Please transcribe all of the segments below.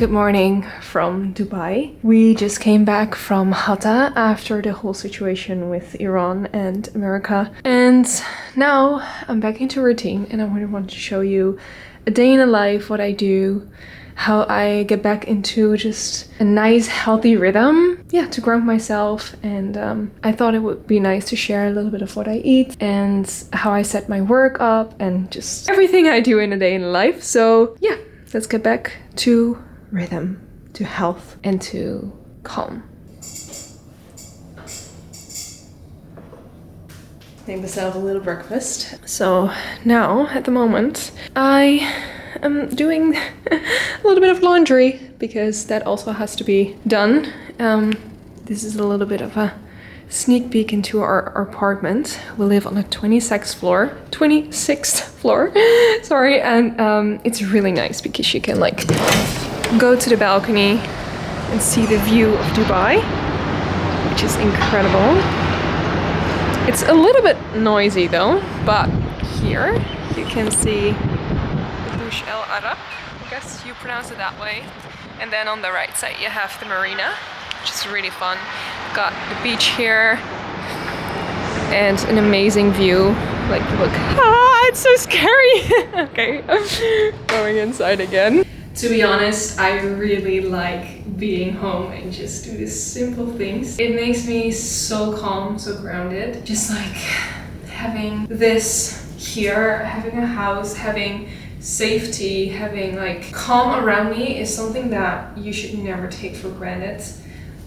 Good morning from Dubai. We just came back from Hatta after the whole situation with Iran and America. And now I'm back into routine and I really want to show you a day in the life, what I do, how I get back into just a nice healthy rhythm, to ground myself. And I thought it would be nice to share a little bit of what I eat and how I set my work up and just everything I do in a day in life. So let's get back to rhythm, to health, and to calm. Made myself a little breakfast. So now, at the moment, I am doing a little bit of laundry because that also has to be done. This is a little bit of a sneak peek into our apartment. We live on the 26th floor, sorry, and it's really nice because you can go to the balcony and see the view of Dubai, which is incredible. It's a little bit noisy though, but here you can see the Booij Al Arab, I guess you pronounce it that way. And then on the right side you have the marina, which is really fun. Got the beach here and an amazing view. Look, it's so scary. Okay, going inside again. To be honest, I really like being home and just do these simple things. It makes me so calm, so grounded. Just having this here, having a house, having safety, having calm around me is something that you should never take for granted.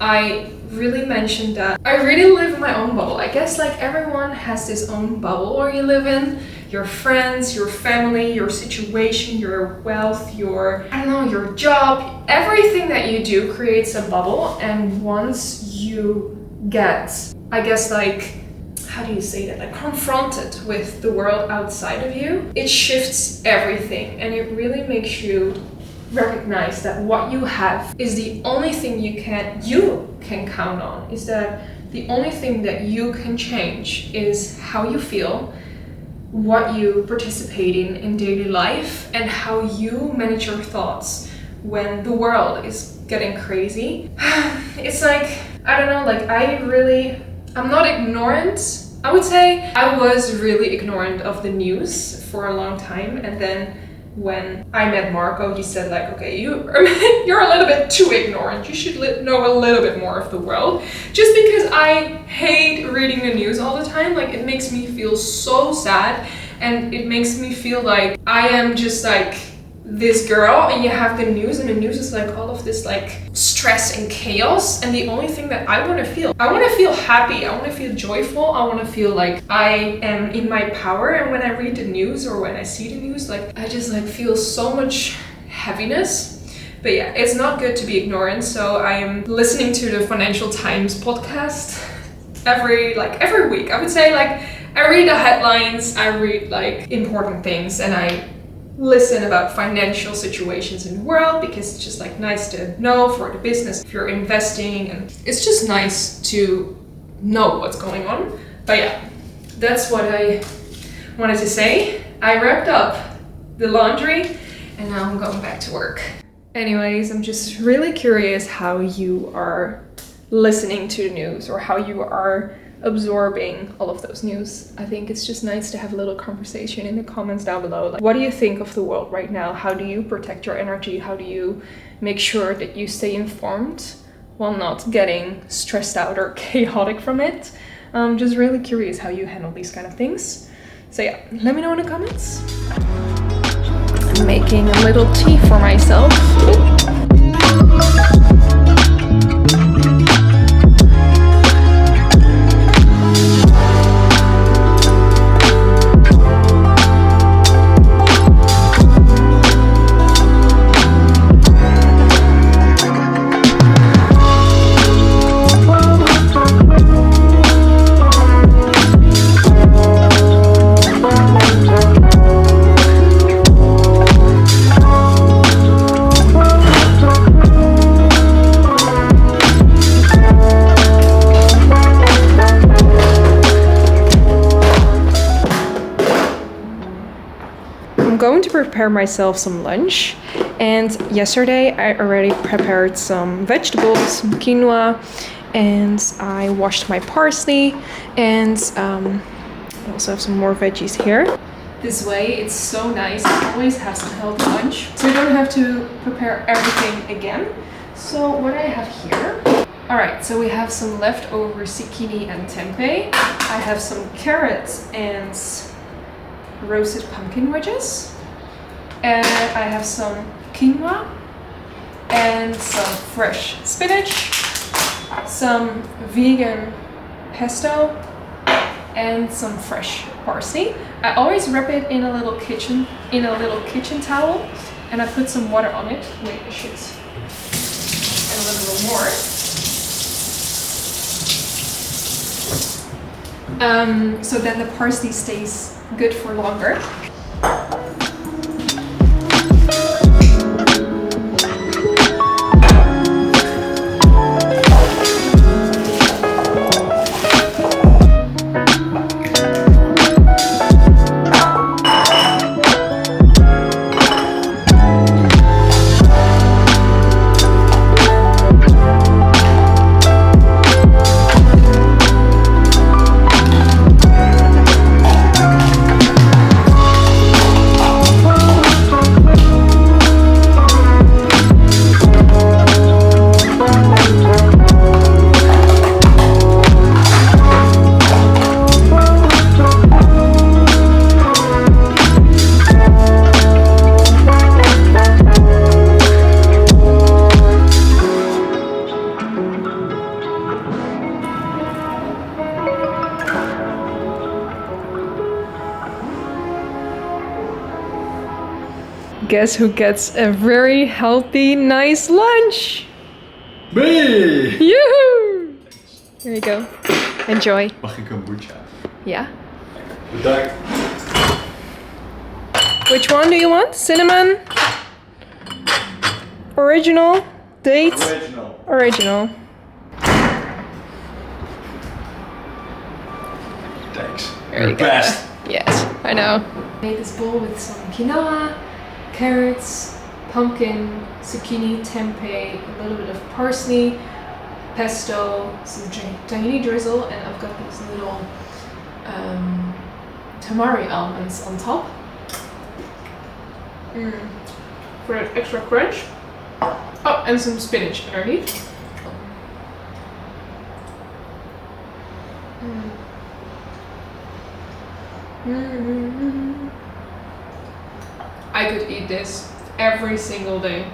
I really mentioned that I really live in my own bubble. I guess everyone has this own bubble where you live in. Your friends, your family, your situation, your wealth, your job, everything that you do creates a bubble. And once you get, how do you say that? Confronted with the world outside of you, it shifts everything and it really makes you recognize that what you have is the only thing you can count on. Is that the only thing that you can change is how you feel, what you participate in daily life, and how you manage your thoughts when the world is getting crazy. It's I'm not ignorant. I would say I was really ignorant of the news for a long time, and then when I met Marco, he said okay, you're a little bit too ignorant. You should know a little bit more of the world. Just because I hate reading the news all the time, it makes me feel so sad, and it makes me feel like I am just this girl, and you have the news, and the news is all of this stress and chaos, and the only thing that I want to feel happy, I want to feel joyful, I want to feel like I am in my power. And when I read the news or when I see the news, I just feel so much heaviness. But it's not good to be ignorant. So I am listening to the Financial Times podcast every week. I would say I read the headlines, I read important things, and I listen about financial situations in the world because it's just nice to know for the business if you're investing, and it's just nice to know what's going on. But that's what I wanted to say. I wrapped up the laundry and now I'm going back to work. Anyways, I'm just really curious how you are listening to the news or how you are absorbing all of those news. I think it's just nice to have a little conversation in the comments down below. What do you think of the world right now? How do you protect your energy? How do you make sure that you stay informed while not getting stressed out or chaotic from it? I'm just really curious how you handle these kind of things. So let me know in the comments. I'm making a little tea for myself. I'm going to prepare myself some lunch. And yesterday I already prepared some vegetables, some quinoa, and I washed my parsley, and I also have some more veggies here. This way it's so nice to always have some healthy lunch, so you don't have to prepare everything again. So what I have here, alright, so we have some leftover zucchini and tempeh. I have some carrots and roasted pumpkin wedges, and I have some quinoa and some fresh spinach, some vegan pesto, and some fresh parsley. I always wrap it in a little kitchen towel, and I put some water on it. Wait, I should add a little more. So then the parsley stays good for longer. Guess who gets a very healthy, nice lunch? Me! Yoo-hoo! Here you go. Enjoy. Mag ik een boetje? Yeah. Bedankt. Which one do you want? Cinnamon? Original? Date? Original. Original. Thanks. There You're you the go. best. Yes, I know. Made this bowl with some quinoa, carrots, pumpkin, zucchini, tempeh, a little bit of parsley, pesto, some tahini drizzle, and I've got these little tamari almonds on top. For that extra crunch. Oh, and some spinach underneath. I could eat this every single day.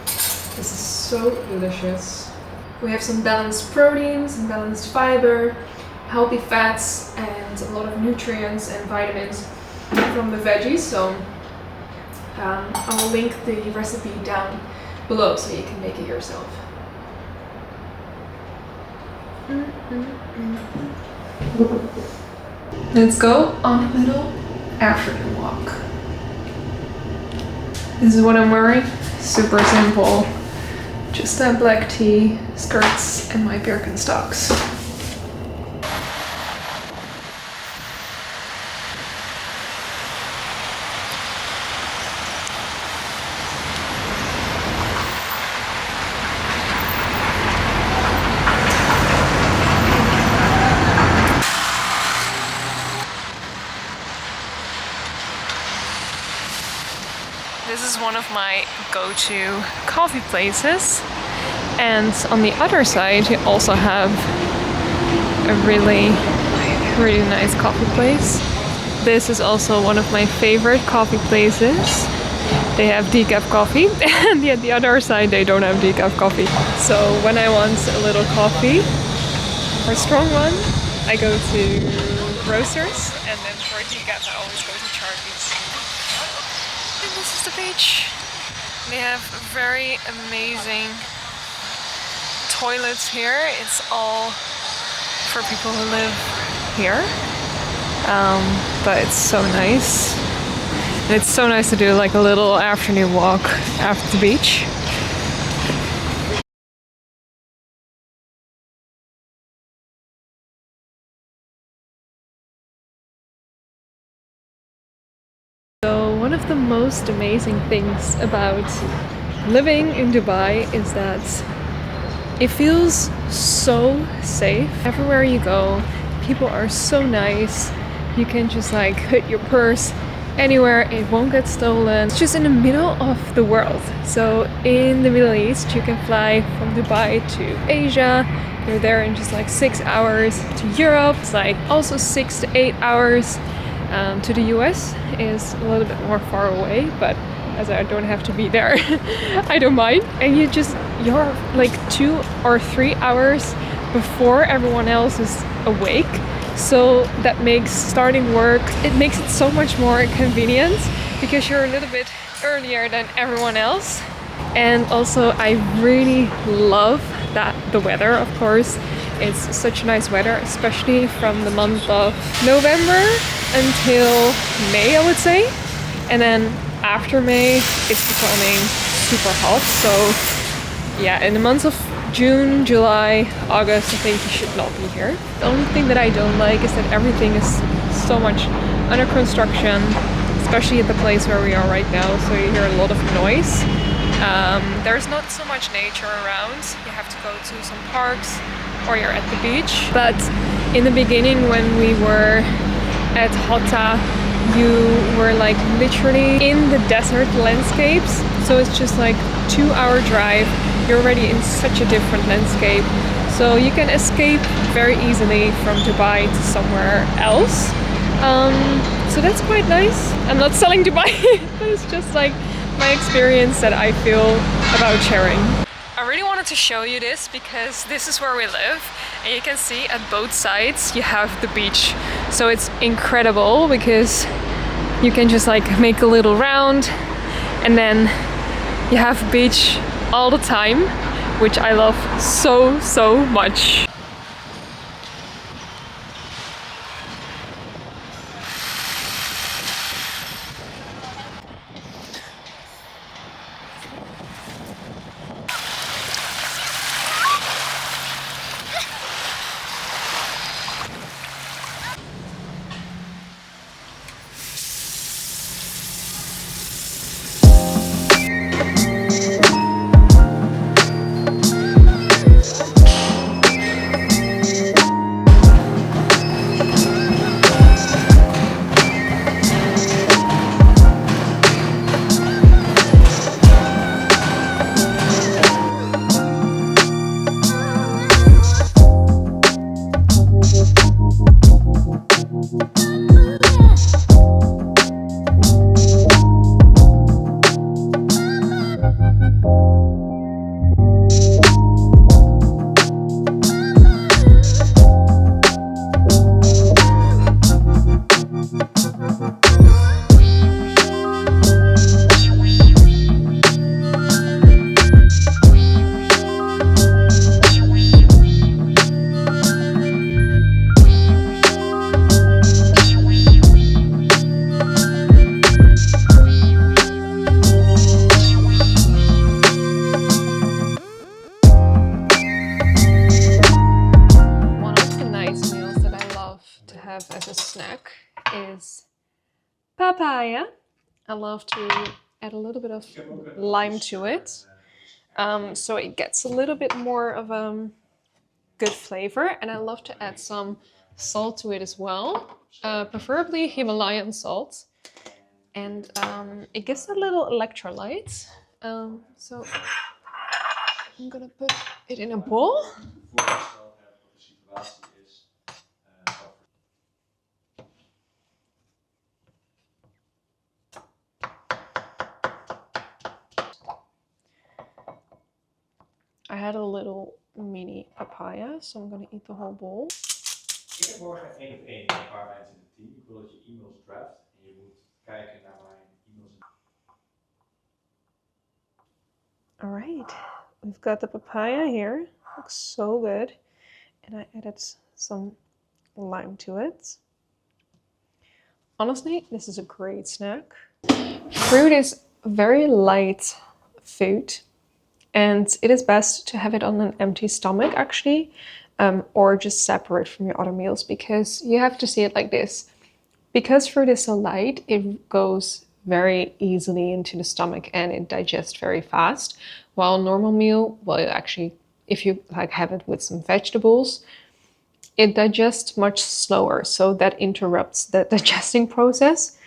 This is so delicious. We have some balanced proteins and balanced fiber, healthy fats, and a lot of nutrients and vitamins from the veggies. So I will link the recipe down below so you can make it yourself. Let's go on a little afternoon walk. This is what I'm wearing. Super simple. Just a black tee, skirts, and my Birkenstocks. This is one of my go-to coffee places, and on the other side you also have a really nice coffee place. This is also one of my favorite coffee places. They have decaf coffee, and at the other side they don't have decaf coffee. So when I want a little coffee, for a strong one, I go to Roasters, and then for decaf I always go to Charlie's. And this is the beach. They have very amazing toilets here. It's all for people who live here. But it's so nice. And it's so nice to do like a little afternoon walk after the beach. So One of the most amazing things about living in Dubai is that it feels so safe. Everywhere you go, people are so nice. You can just like put your purse anywhere, it won't get stolen. It's just in the middle of the world. So in the Middle East, you can fly from Dubai to Asia. You're there in just like 6 hours. To Europe, it's like also 6 to 8 hours. To the US is a little bit more far away, but as I don't have to be there, I don't mind. And you're like 2 or 3 hours before everyone else is awake. So that makes starting work, it makes it so much more convenient because you're a little bit earlier than everyone else. And also I really love that the weather, of course, it's such nice weather, especially from the month of November until May, I would say. And then after May, it's becoming super hot. So yeah, in the months of June, July, August, I think you should not be here. The only thing that I don't like is that everything is so much under construction, especially at the place where we are right now, so you hear a lot of noise. There's not so much nature around. You have to go to some parks or you're at the beach. But in the beginning when we were at Hotta, you were like literally in the desert landscapes. So it's just like 2-hour drive. You're already in such a different landscape. So you can escape very easily from Dubai to somewhere else. So that's quite nice. I'm not selling Dubai, but it's just like my experience that I feel about sharing. I really wanted to show you this because this is where we live. And you can see at both sides you have the beach. So it's incredible because you can just like make a little round and then you have beach all the time, which I love so much. As a snack is papaya. I love to add a little bit of lime to it, so it gets a little bit more of a good flavor, and I love to add some salt to it as well, preferably Himalayan salt, and it gives a little electrolyte. So I'm gonna put it in a bowl. I had a little mini papaya, so I'm gonna eat the whole bowl. Ik heb morgen 1-op-1 met een paar mensen in het team. Ik wil dat je e-mails draft en je moet kijken naar mijn e-mails. All right, we've got the papaya here. Looks so good. And I added some lime to it. Honestly, this is a great snack. Fruit is very light food, and it is best to have it on an empty stomach actually, or just separate from your other meals, because you have to see it like this. Because fruit is so light, it goes very easily into the stomach and it digests very fast. While a normal meal, well, it actually, if you like have it with some vegetables, it digests much slower. So that interrupts the digesting process.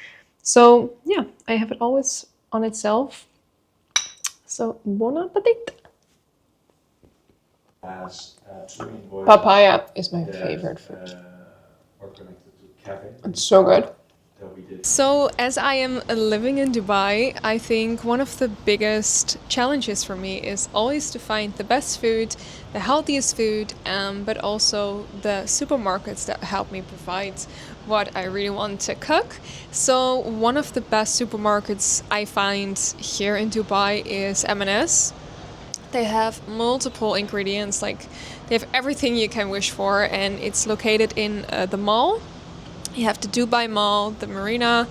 So yeah, I have it always on itself. So bon appetit. As two invoices Papaya is my that, favorite fruit. are connected to Kevin. It's so good. That we did. So, as I am living in Dubai, I think one of the biggest challenges for me is always to find the best food, the healthiest food, but also the supermarkets that help me provide what I really want to cook. So, one of the best supermarkets I find here in Dubai is M&S. They have multiple ingredients, like they have everything you can wish for, and it's located in the mall. You have the Dubai Mall, the Marina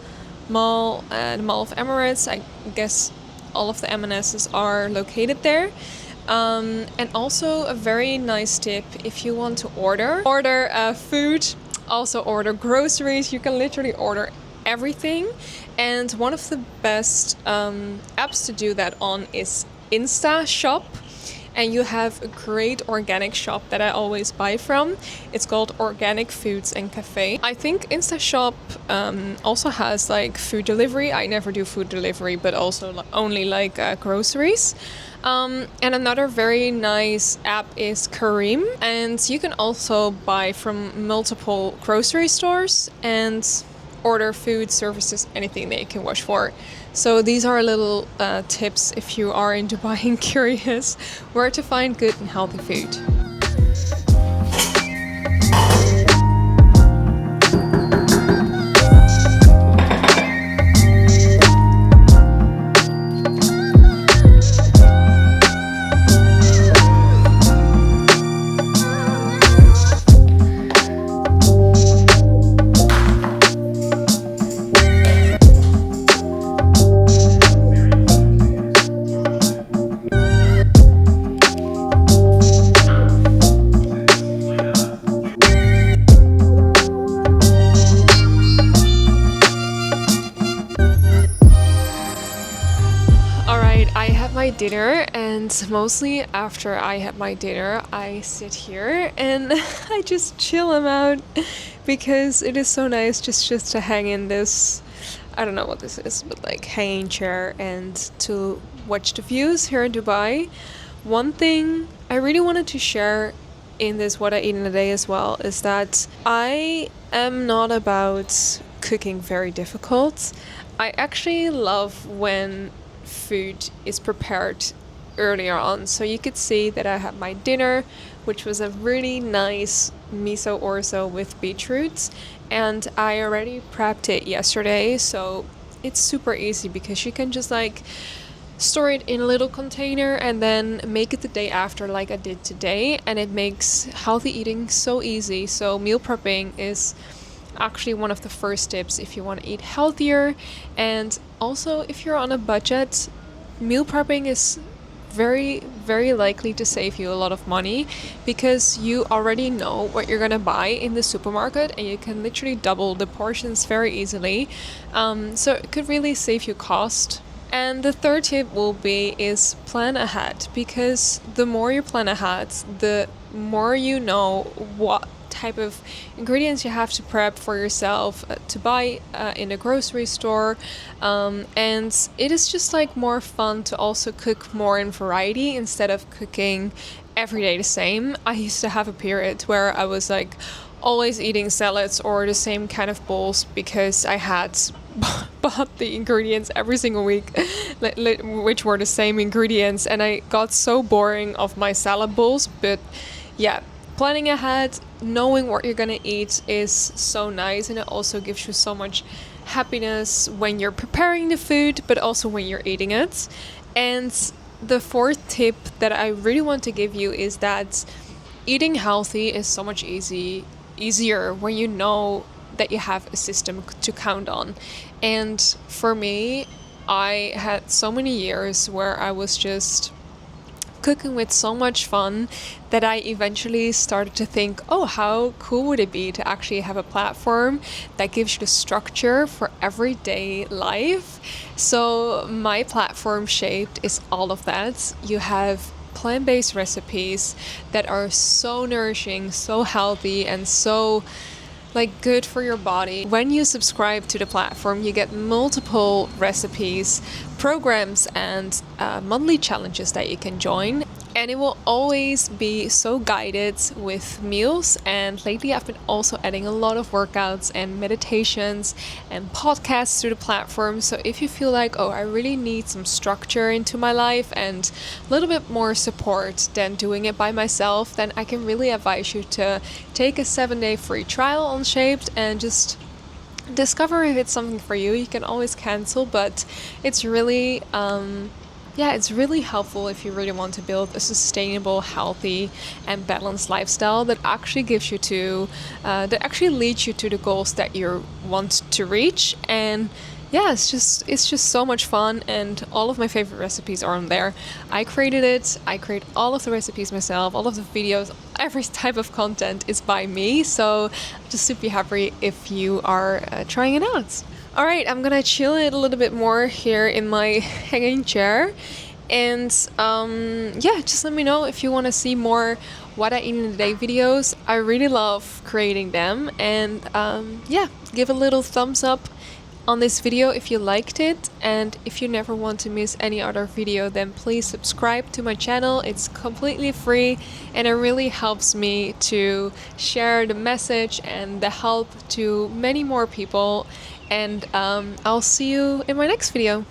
Mall, the Mall of Emirates. I guess all of the M&Ss are located there. And also a very nice tip if you want to order food, also order groceries. You can literally order everything. And one of the best apps to do that on is Insta Shop. And you have a great organic shop that I always buy from. It's called Organic Foods and Cafe. I think InstaShop also has like food delivery. I never do food delivery, but also only like groceries. And another very nice app is Kareem. And you can also buy from multiple grocery stores and order food, services, anything that you can wish for. So these are little tips if you are in Dubai and curious where to find good and healthy food. Dinner, and mostly after I have my dinner I sit here and I just chill them out because it is so nice just to hang in this, I don't know what this is, but like hanging chair and to watch the views here in Dubai. One thing I really wanted to share in this what I eat in a day as well is that I am not about cooking very difficult. I actually love when food is prepared earlier on. So you could see that I had my dinner, which was a really nice miso orzo with beetroots, and I already prepped it yesterday, so it's super easy because you can just like store it in a little container and then make it the day after like I did today, and it makes healthy eating so easy. So meal prepping is actually one of the first tips if you want to eat healthier. And also if you're on a budget, meal prepping is very likely to save you a lot of money because you already know what you're gonna buy in the supermarket and you can literally double the portions very easily. So it could really save you cost. And the third tip is plan ahead, because the more you plan ahead, the more you know what type of ingredients you have to prep for yourself to buy in a grocery store, and it is just like more fun to also cook more in variety instead of cooking every day the same. I used to have a period where I was like always eating salads or the same kind of bowls because I had bought the ingredients every single week which were the same ingredients, and I got so boring of my salad bowls. But yeah, planning ahead, knowing what you're gonna eat is so nice, and it also gives you so much happiness when you're preparing the food but also when you're eating it. And the fourth tip that I really want to give you is that eating healthy is so much easier when you know that you have a system to count on. And for me, I had so many years where I was just cooking with so much fun that I eventually started to think, oh, how cool would it be to actually have a platform that gives you the structure for everyday life? So my platform Shaped is all of that. You have plant-based recipes that are so nourishing, so healthy, and so like good for your body. When you subscribe to the platform, you get multiple recipes, programs, and monthly challenges that you can join. And it will always be so guided with meals. And lately I've been also adding a lot of workouts and meditations and podcasts to the platform. So if you feel like, oh, I really need some structure into my life and a little bit more support than doing it by myself, then I can really advise you to take a 7-day free trial on Shaped and just discover if it's something for you. You can always cancel, but it's really it's really helpful if you really want to build a sustainable, healthy, and balanced lifestyle that actually gives you that actually leads you to the goals that you want to reach. And yeah, it's just so much fun, and all of my favorite recipes are on there. I created it. I create all of the recipes myself, all of the videos, every type of content is by me. So I'm just super happy if you are trying it out. All right, I'm gonna chill it a little bit more here in my hanging chair. And just let me know if you want to see more what I eat in a day videos. I really love creating them. And give a little thumbs up on this video if you liked it. And if you never want to miss any other video, then please subscribe to my channel. It's completely free and it really helps me to share the message and the help to many more people. And I'll see you in my next video.